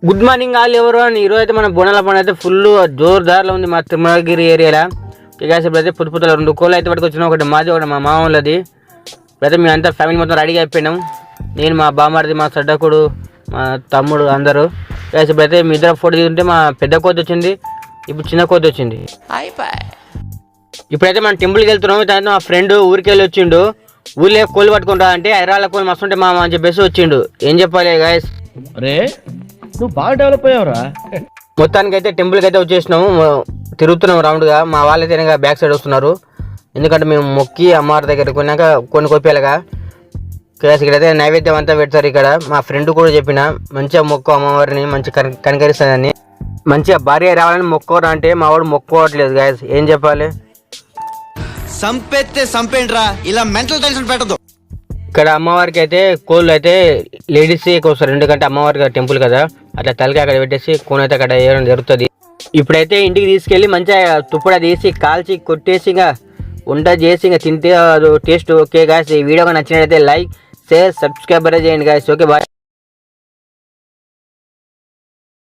Good morning all ఎవరు అని ఈరోజు అయితే మన బోనాల పండుగ అయితే ఫుల్ జోరుదారులో ఉంది మా తిరుమలగిరి ఏరియాలో. ఇప్పుడైతే పుత్తుల 2 కోళ్ళు అయితే పట్టుకొచ్చినాం, ఒకటి మాది ఒకటి మా మామ వాళ్ళది. ఇప్పుడైతే మేము అంతా ఫ్యామిలీ మొత్తం రెడీగా అయిపోయినాం, నేను మా బామ్మడిది మా సడ్డకుడు మా తమ్ముడు అందరూ. ఇప్పుడైతే మీ ఇద్దరు ఫోటో తీసుకుంటే మా పెద్ద కోతి వచ్చింది, ఇప్పుడు చిన్న కోతి వచ్చింది. ఇప్పుడైతే మనం టెంపుల్కి వెళ్తున్నాం. తర్వాత మా ఫ్రెండ్ ఊరికి వెళ్ళి వచ్చిండు, ఊళ్ళో కోళ్ళు పట్టుకుంటా అంటే హైదరాబాద్ కోళ్ళు మస్తు ఉంటే మామ అని చెప్పేసి వచ్చిండు. ఏం చెప్పాలి గాయస్, అరే నువ్వు బాగా డెవలప్ అయ్యావురా. మొత్తానికి అయితే టెంపుల్కి అయితే వచ్చేసినాము, తిరుగుతున్నాం రౌండ్గా. మా వాళ్ళైతే బ్యాక్ సైడ్ వస్తున్నారు, ఎందుకంటే మేము మొక్కి అమ్మవారి దగ్గరికి కొన్నాక కొన్ని కొప్పేలాగా ఇక్కడైతే నైవేద్యం అంతా పెడతారు. ఇక్కడ మా ఫ్రెండ్ కూడా చెప్పిన మంచిగా మొక్కు అమ్మవారిని మంచి కనికరిస్తుందని, మంచిగా భార్య రావాలని మొక్కోరా అంటే మా వాడు మొక్కోవట్లేదు గాయస్. ఏం చెప్పాలి, సంపేంట్రా, ఇలా మెంటల్ టెన్షన్ పెట్టదు. ఇక్కడ అమ్మవారికి అయితే కోళ్ళు అయితే లేడీస్ వస్తారు, ఎందుకంటే అమ్మవారి టెంపుల్ కదా, అట్లా తలకి అక్కడ పెట్టేసి కోన్ అయితే అక్కడ వేయడం జరుగుతుంది. ఇప్పుడైతే ఇంటికి తీసుకెళ్ళి మంచిగా తుప్పడ తీసి కాల్చి కొట్టేసి ఇంకా వంట చేసి ఇంకా తింటే టేస్ట్ ఓకే గాయస్. ఈ వీడియో నచ్చినట్లయితే లైక్ షేర్ సబ్స్క్రైబ్ చేయండి గాయస్. Okay bye.